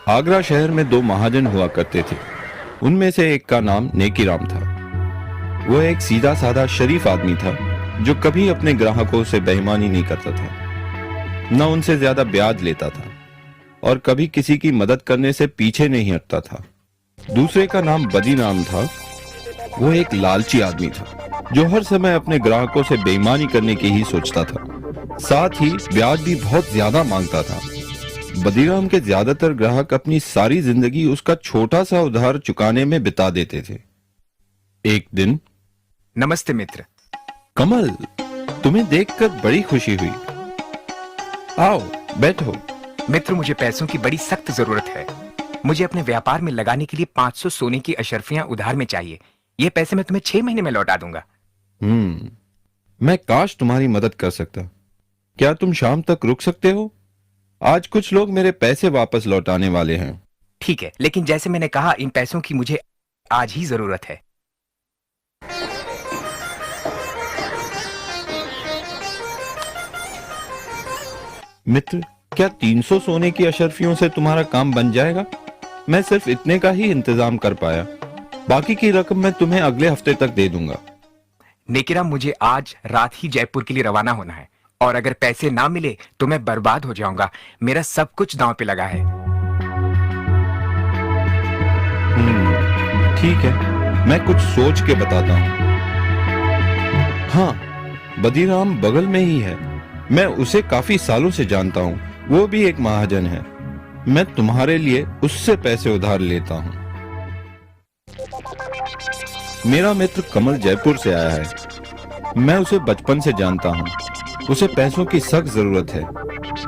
आगरा शहर में दो महाजन हुआ करते थे। उनमें से एक का नाम नेकीराम था। वो एक सीधा साधा शरीफ आदमी था जो कभी अपने ग्राहकों से बेईमानी नहीं करता था, न उनसे ज्यादा ब्याज लेता था और कभी किसी की मदद करने से पीछे नहीं हटता था। दूसरे का नाम बदीराम था। वो एक लालची आदमी था जो हर समय अपने ग्राहकों से बेईमानी करने की ही सोचता था, साथ ही ब्याज भी बहुत ज्यादा मांगता था। बदीराम के ज्यादातर ग्राहक अपनी सारी जिंदगी उसका छोटा सा उधार चुकाने में बिता देते थे। एक दिन, नमस्ते मित्र। कमल, तुम्हें देखकर बड़ी खुशी हुई। आओ बैठो। मित्र, मुझे पैसों की बड़ी सख्त जरूरत है। मुझे अपने व्यापार में लगाने के लिए 500 सोने की अशर्फियां उधार में चाहिए। ये पैसे मैं तुम्हें 6 महीने में लौटा दूंगा। मैं काश तुम्हारी मदद कर सकता। क्या तुम शाम तक रुक सकते हो? आज कुछ लोग मेरे पैसे वापस लौटाने वाले हैं। ठीक है, लेकिन जैसे मैंने कहा, इन पैसों की मुझे आज ही जरूरत है। मित्र, क्या 300 सोने की अशर्फियों से तुम्हारा काम बन जाएगा? मैं सिर्फ इतने का ही इंतजाम कर पाया। बाकी की रकम मैं तुम्हें अगले हफ्ते तक दे दूंगा। नेकीराम, मुझे आज रात ही जयपुर के लिए रवाना होना है और अगर पैसे ना मिले तो मैं बर्बाद हो जाऊंगा। मेरा सब कुछ दांव पे लगा है। ठीक है, मैं कुछ सोच के बताता हूँ। हाँ, बदीराम बगल में ही है। मैं उसे काफी सालों से जानता हूँ। वो भी एक महाजन है। मैं तुम्हारे लिए उससे पैसे उधार लेता हूँ। मेरा मित्र कमल जयपुर से आया है। मैं उसे बचपन से जानता हूँ। उसे पैसों की सख्त जरूरत है।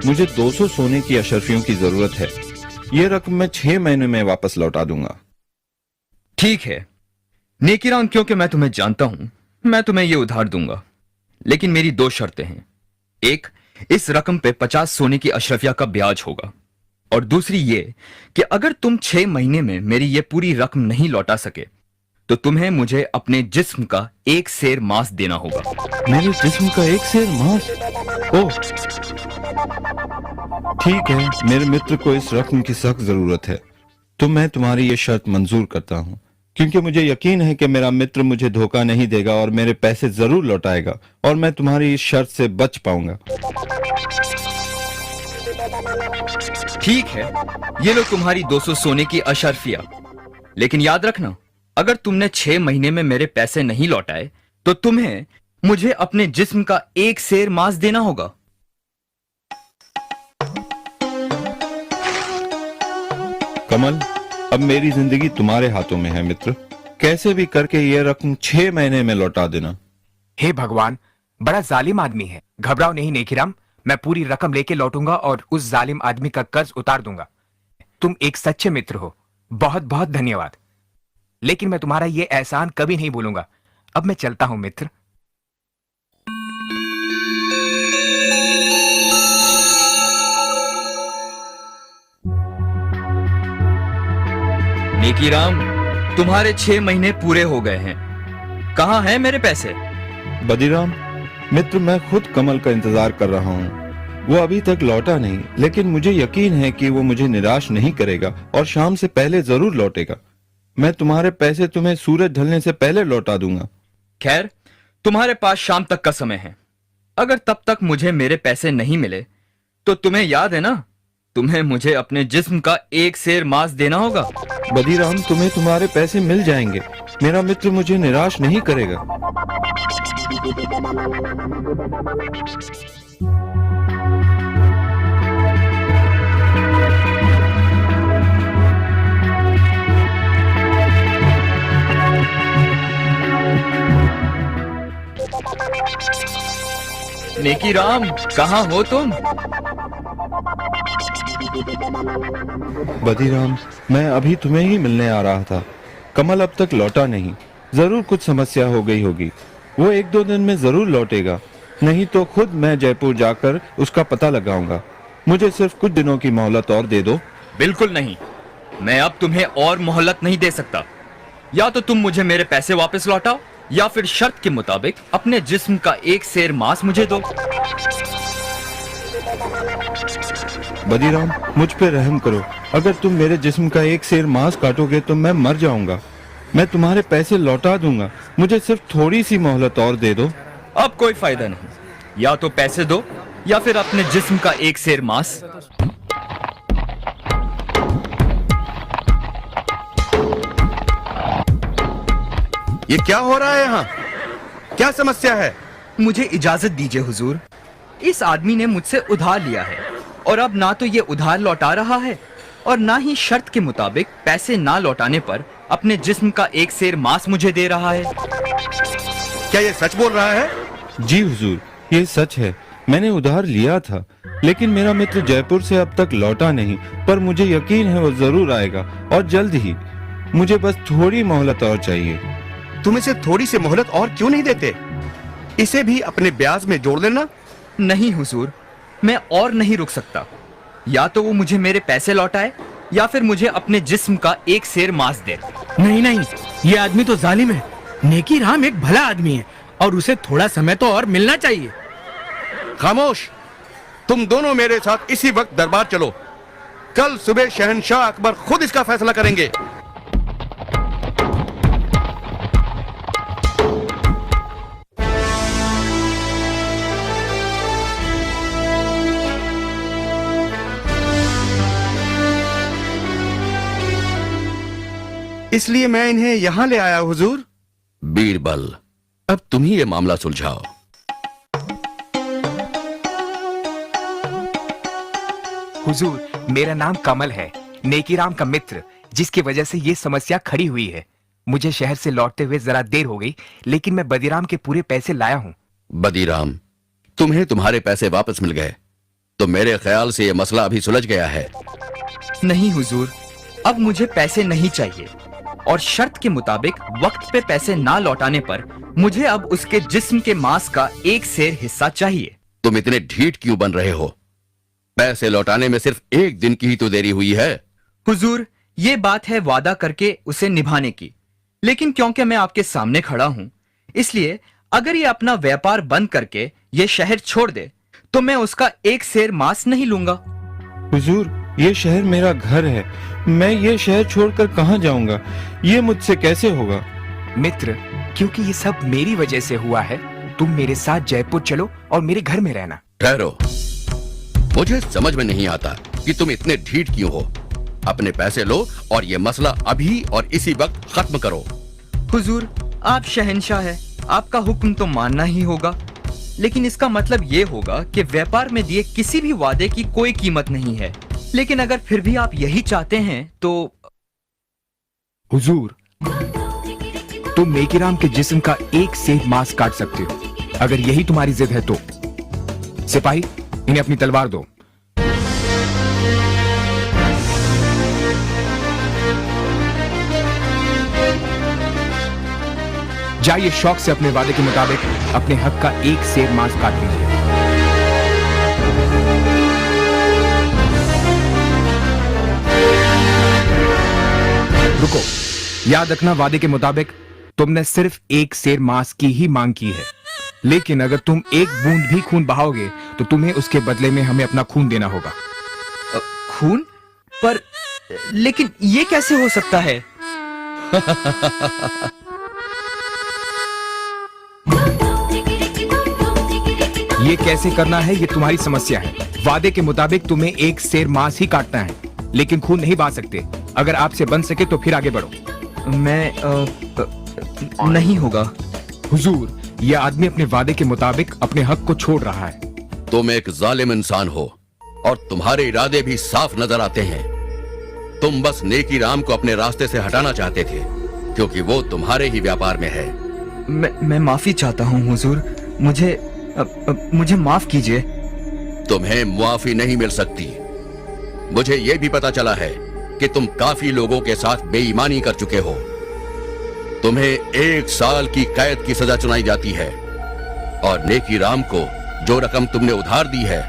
मुझे 200 सोने की अशर्फियों की जरूरत है। यह रकम मैं 6 महीने में वापस लौटा दूंगा। ठीक है नेकीराम, क्योंकि मैं तुम्हें जानता हूं, मैं तुम्हें यह उधार दूंगा, लेकिन मेरी 2 शर्तें हैं। एक, इस रकम पे 50 सोने की अशरफिया का ब्याज होगा, और दूसरी ये कि अगर तुम 6 महीने में मेरी ये पूरी रकम नहीं लौटा सके तो तुम्हें मुझे अपने जिस्म का 1 सेर मांस देना होगा। मेरे जिस्म का 1 सेर मांस? ओह, ठीक है। मेरे मित्र को इस रकम की सख्त जरूरत है, तो मैं तुम्हारी ये शर्त मंजूर करता हूँ, क्योंकि मुझे यकीन है कि मेरा मित्र मुझे धोखा नहीं देगा और मेरे पैसे जरूर लौटाएगा और मैं तुम्हारी इस शर्त से बच पाऊंगा। ठीक है, ये लो तुम्हारी 200 सोने की अशर्फिया, लेकिन याद रखना, अगर तुमने 6 महीने में मेरे पैसे नहीं लौटाए तो तुम्हें मुझे अपने जिस्म का 1 सेर मांस देना होगा। कमल, अब मेरी जिंदगी तुम्हारे हाथों में है मित्र। कैसे भी करके ये रकम 6 महीने में लौटा देना। हे भगवान, बड़ा जालिम आदमी है। घबराओ नहीं नेकीराम, मैं पूरी रकम लेके लौटूंगा और उस जालिम आदमी का कर्ज उतार दूंगा। तुम एक सच्चे मित्र हो। बहुत बहुत धन्यवाद। लेकिन मैं तुम्हारा ये एहसान कभी नहीं भूलूंगा। अब मैं चलता हूं मित्र। नेकीराम, तुम्हारे 6 महीने पूरे हो गए हैं। कहां हैं मेरे पैसे? बदीराम मित्र, मैं खुद कमल का इंतजार कर रहा हूँ। वो अभी तक लौटा नहीं, लेकिन मुझे यकीन है कि वो मुझे निराश नहीं करेगा और शाम से पहले जरूर लौटेगा। मैं तुम्हारे पैसे तुम्हें सूरज ढलने से पहले लौटा दूंगा। खैर, तुम्हारे पास शाम तक का समय है। अगर तब तक मुझे मेरे पैसे नहीं मिले तो तुम्हें याद है ना, तुम्हें मुझे अपने जिस्म का 1 सेर मांस देना होगा। बदीराम, तुम्हें तुम्हारे पैसे मिल जाएंगे। मेरा मित्र मुझे निराश नहीं करेगा। नेकीराम, कहां हो तुम? बदीराम, मैं अभी तुम्हें ही मिलने आ रहा था। कमल अब तक लौटा नहीं। जरूर कुछ समस्या हो गई होगी। वो 1-2 दिन में जरूर लौटेगा, नहीं तो खुद मैं जयपुर जाकर उसका पता लगाऊंगा। मुझे सिर्फ कुछ दिनों की मोहलत और दे दो। बिल्कुल नहीं, मैं अब तुम्हें और मोहलत नहीं दे सकता। या तो तुम मुझे मेरे पैसे वापस लौटाओ या फिर शर्त के मुताबिक अपने जिस्म का 1 सेर मांस मुझे दो। बदीराम, मुझ पे रहम करो। अगर तुम मेरे जिस्म का एक सेर मांस काटोगे तो मैं मर जाऊंगा। मैं तुम्हारे पैसे लौटा दूंगा, मुझे सिर्फ थोड़ी सी मोहलत और दे दो। अब कोई फायदा नहीं, या तो पैसे दो या फिर अपने जिस्म का एक सेर मांस। ये क्या हो रहा है यहाँ? क्या समस्या है? मुझे इजाजत दीजिए हुजूर। इस आदमी ने मुझसे उधार लिया है और अब ना तो ये उधार लौटा रहा है और ना ही शर्त के मुताबिक पैसे ना लौटाने पर अपने जिस्म का एक सेर मांस मुझे दे रहा है। क्या ये सच बोल रहा है? जी हुजूर, ये सच है। मैंने उधार लिया था, लेकिन मेरा मित्र जयपुर से अब तक लौटा नहीं, पर मुझे यकीन है वो जरूर आएगा और जल्द ही। मुझे बस थोड़ी मोहलत और चाहिए। तुम इसे थोड़ी सी मोहलत और क्यों नहीं देते? इसे भी अपने ब्याज में जोड़ लेना। नहीं हुजूर, मैं और नहीं रुक सकता। या तो वो मुझे मेरे पैसे लौटाए या फिर मुझे अपने जिस्म का एक सेर मांस दे। नहीं नहीं, ये आदमी तो जालिम है। नेकी राम एक भला आदमी है और उसे थोड़ा समय तो और मिलना चाहिए। खामोश! तुम दोनों मेरे साथ इसी वक्त दरबार चलो। कल सुबह शहंशाह अकबर खुद इसका फैसला करेंगे। इसलिए मैं इन्हें यहां ले आया हुजूर। बीरबल, अब तुम ही ये मामला सुलझाओ। हुजूर, मेरा नाम कमल है, नेकीराम का मित्र, जिसकी वजह से ये समस्या खड़ी हुई है। मुझे शहर से लौटते हुए जरा देर हो गई, लेकिन मैं बदीराम के पूरे पैसे लाया हूँ। बदीराम, तुम्हें तुम्हारे पैसे वापस मिल गए तो मेरे ख्याल से ये मसला अभी सुलझ गया है। नहीं हुजूर, अब मुझे पैसे नहीं चाहिए और शर्त के मुताबिक वक्त पे पैसे ना लौटाने पर मुझे अब उसके जिस्म के मांस का एक सेर हिस्सा चाहिए। तुम इतने ढीठ क्यों बन रहे हो? पैसे लौटाने में सिर्फ एक दिन की ही तो देरी हुई है। हुजूर, ये बात है वादा करके उसे निभाने की, लेकिन क्योंकि मैं आपके सामने खड़ा हूं, इसलिए अगर ये अपना व्यापार बंद करके ये शहर छोड़ दे तो मैं उसका एक सेर मांस नहीं लूंगा। हुजूर, ये शहर मेरा घर है। मैं ये शहर छोड़कर कहाँ जाऊंगा? ये मुझसे कैसे होगा? मित्र, क्योंकि ये सब मेरी वजह से हुआ है, तुम मेरे साथ जयपुर चलो और मेरे घर में रहना। ठहरो, मुझे समझ में नहीं आता कि तुम इतने ढीठ क्यों हो। अपने पैसे लो और ये मसला अभी और इसी वक्त खत्म करो। हुजूर, आप शहंशाह हैं, आपका हुक्म तो मानना ही होगा, लेकिन इसका मतलब ये होगा कि व्यापार में दिए किसी भी वादे की कोई कीमत नहीं है। लेकिन अगर फिर भी आप यही चाहते हैं तो। हुजूर, तुम नेकीराम के जिस्म का एक सेर मांस काट सकते हो, अगर यही तुम्हारी जिद है तो। सिपाही, इन्हें अपनी तलवार दो। जाइए शौक से अपने वादे के मुताबिक अपने हक का एक सेर मांस काट लीजिए। रुको, याद रखना, वादे के मुताबिक तुमने सिर्फ एक सेर मांस की ही मांग की है, लेकिन अगर तुम एक बूंद भी खून बहाओगे तो तुम्हें उसके बदले में हमें अपना खून देना होगा। खून? पर लेकिन ये कैसे हो सकता है? ये कैसे करना है ये तुम्हारी समस्या है। वादे के मुताबिक तुम्हें एक सेर मांस ही काटना है, लेकिन खून नहीं बहा सकते। अगर आपसे बन सके तो फिर आगे बढ़ो। मैं नहीं होगा। हुजूर, यह आदमी अपने वादे के मुताबिक अपने हक को छोड़ रहा है। तुम एक जालिम इंसान हो और तुम्हारे इरादे भी साफ नजर आते हैं। तुम बस नेकीराम को अपने रास्ते से हटाना चाहते थे क्योंकि वो तुम्हारे ही व्यापार में है। मैं माफी चाहता हूँ हुजूर, मुझे माफ कीजिए। तुम्हें मुआफी नहीं मिल सकती। मुझे यह भी पता चला है कि तुम काफी लोगों के साथ बेईमानी कर चुके हो। तुम्हें 1 साल की कैद की सजा सुनाई जाती है और नेकीराम को जो रकम तुमने उधार दी है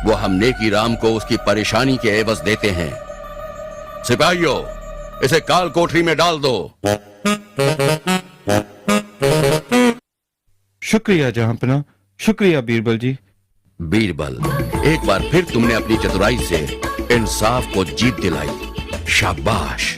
वो हम नेकीराम को उसकी परेशानी के एवज देते हैं। सिपाहियों, इसे काल कोठरी में डाल दो। शुक्रिया जहांपना, शुक्रिया बीरबल जी। बीरबल, एक बार फिर तुमने अपनी चतुराई से इंसाफ को जीत दिलाई। शाबाश।